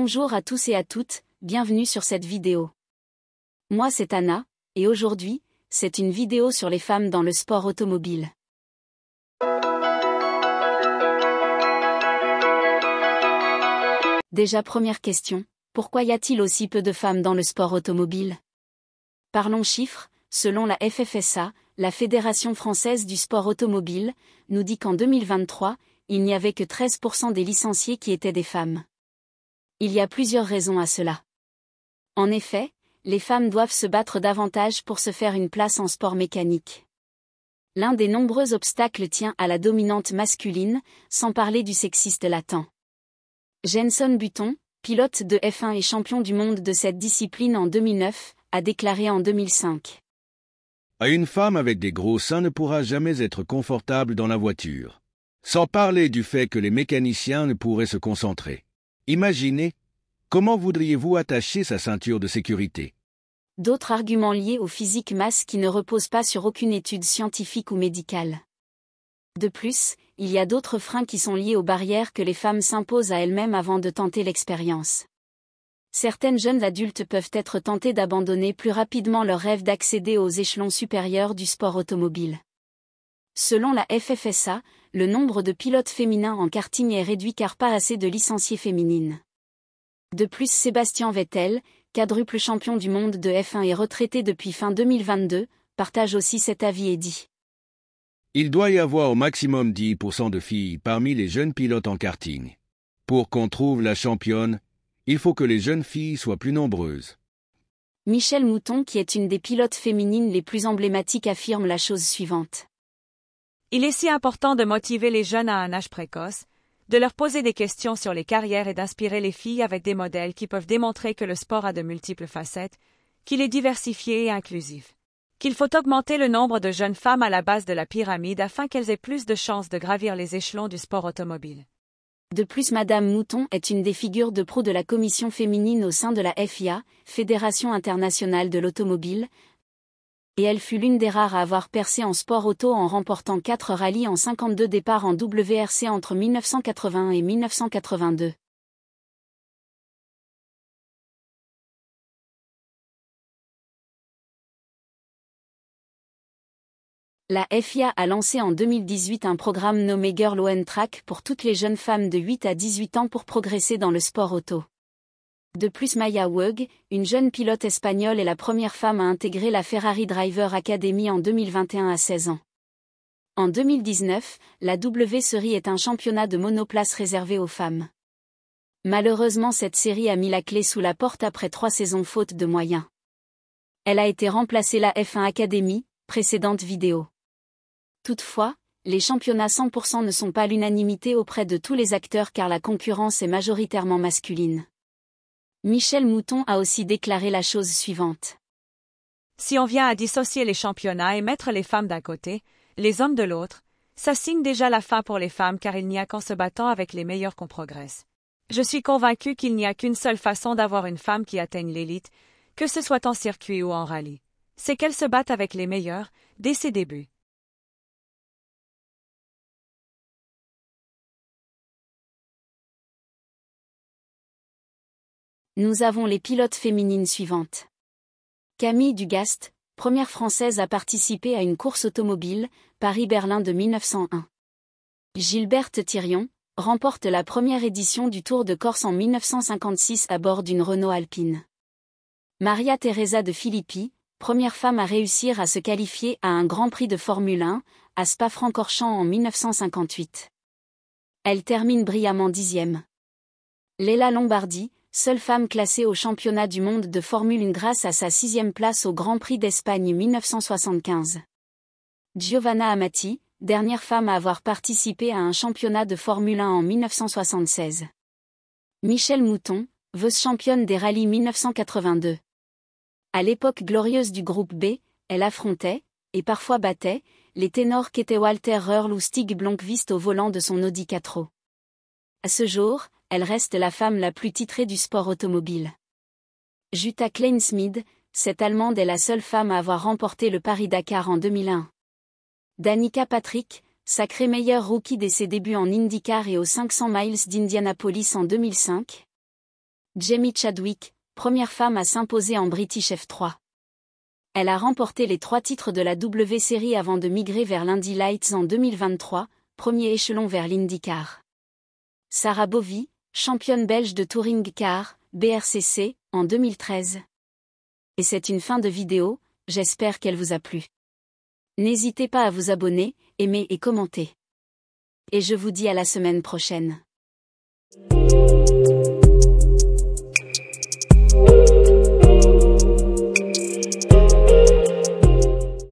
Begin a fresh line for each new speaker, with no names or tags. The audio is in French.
Bonjour à tous et à toutes, bienvenue sur cette vidéo. Moi c'est Anna, et aujourd'hui, c'est une vidéo sur les femmes dans le sport automobile. Déjà première question, pourquoi y a-t-il aussi peu de femmes dans le sport automobile? Parlons chiffres, selon la FFSA, la Fédération française du sport automobile, nous dit qu'en 2023, il n'y avait que 13% des licenciés qui étaient des femmes. Il y a plusieurs raisons à cela. En effet, les femmes doivent se battre davantage pour se faire une place en sport mécanique. L'un des nombreux obstacles tient à la dominante masculine, sans parler du sexiste latent. Jenson Button, pilote de F1 et champion du monde de cette discipline en 2009, a déclaré en 2005.
Une femme avec des gros seins ne pourra jamais être confortable dans la voiture. Sans parler du fait que les mécaniciens ne pourraient se concentrer. Imaginez, comment voudriez-vous attacher sa ceinture de sécurité?
D'autres arguments liés au physique masse qui ne reposent pas sur aucune étude scientifique ou médicale. De plus, il y a d'autres freins qui sont liés aux barrières que les femmes s'imposent à elles-mêmes avant de tenter l'expérience. Certaines jeunes adultes peuvent être tentées d'abandonner plus rapidement leur rêve d'accéder aux échelons supérieurs du sport automobile. Selon la FFSA, le nombre de pilotes féminins en karting est réduit car pas assez de licenciées féminines. De plus, Sébastien Vettel, quadruple champion du monde de F1 et retraité depuis fin 2022, partage aussi cet avis et dit.
Il doit y avoir au maximum 10% de filles parmi les jeunes pilotes en karting. Pour qu'on trouve la championne, il faut que les jeunes filles soient plus nombreuses.
Michèle Mouton, qui est une des pilotes féminines les plus emblématiques, affirme la chose suivante.
Il est si important de motiver les jeunes à un âge précoce, de leur poser des questions sur les carrières et d'inspirer les filles avec des modèles qui peuvent démontrer que le sport a de multiples facettes, qu'il est diversifié et inclusif. Qu'il faut augmenter le nombre de jeunes femmes à la base de la pyramide afin qu'elles aient plus de chances de gravir les échelons du sport automobile.
De plus, Madame Mouton est une des figures de proue de la commission féminine au sein de la FIA, Fédération internationale de l'automobile, et elle fut l'une des rares à avoir percé en sport auto en remportant 4 rallyes en 52 départs en WRC entre 1981 et 1982. La FIA a lancé en 2018 un programme nommé Girl on Track pour toutes les jeunes femmes de 8 à 18 ans pour progresser dans le sport auto. De plus, Maya Wög, une jeune pilote espagnole, est la première femme à intégrer la Ferrari Driver Academy en 2021 à 16 ans. En 2019, la W-Series est un championnat de monoplace réservé aux femmes. Malheureusement, cette série a mis la clé sous la porte après 3 saisons faute de moyens. Elle a été remplacée la F1 Academy, précédente vidéo. Toutefois, les championnats 100% ne sont pas l'unanimité auprès de tous les acteurs car la concurrence est majoritairement masculine. Michèle Mouton a aussi déclaré la chose suivante.
Si on vient à dissocier les championnats et mettre les femmes d'un côté, les hommes de l'autre, ça signe déjà la fin pour les femmes car il n'y a qu'en se battant avec les meilleurs qu'on progresse. Je suis convaincue qu'il n'y a qu'une seule façon d'avoir une femme qui atteigne l'élite, que ce soit en circuit ou en rallye. C'est qu'elle se batte avec les meilleurs, dès ses débuts.
Nous avons les pilotes féminines suivantes. Camille Dugast, première française à participer à une course automobile, Paris-Berlin de 1901. Gilberte Thirion, remporte la première édition du Tour de Corse en 1956 à bord d'une Renault Alpine. Maria Teresa de Filippi, première femme à réussir à se qualifier à un Grand Prix de Formule 1, à Spa-Francorchamps en 1958. Elle termine brillamment 10e. Leila Lombardi, seule femme classée au championnat du monde de Formule 1 grâce à sa 6e place au Grand Prix d'Espagne 1975. Giovanna Amati, dernière femme à avoir participé à un championnat de Formule 1 en 1976. Michèle Mouton, vice-championne des rallyes 1982. À l'époque glorieuse du groupe B, elle affrontait, et parfois battait, les ténors qu'étaient Walter Röhrl ou Stig Blomqvist au volant de son Audi Quattro. À ce jour, elle reste la femme la plus titrée du sport automobile. Jutta Kleinschmidt, cette Allemande est la seule femme à avoir remporté le Paris-Dakar en 2001. Danica Patrick, sacrée meilleure rookie dès ses débuts en IndyCar et aux 500 miles d'Indianapolis en 2005. Jamie Chadwick, première femme à s'imposer en British F3. Elle a remporté les 3 titres de la W-Series avant de migrer vers l'Indy Lights en 2023, premier échelon vers l'IndyCar. Sarah Bovy, championne belge de Touring Car, BRCC, en 2013. Et c'est une fin de vidéo, j'espère qu'elle vous a plu. N'hésitez pas à vous abonner, aimer et commenter. Et je vous dis à la semaine prochaine.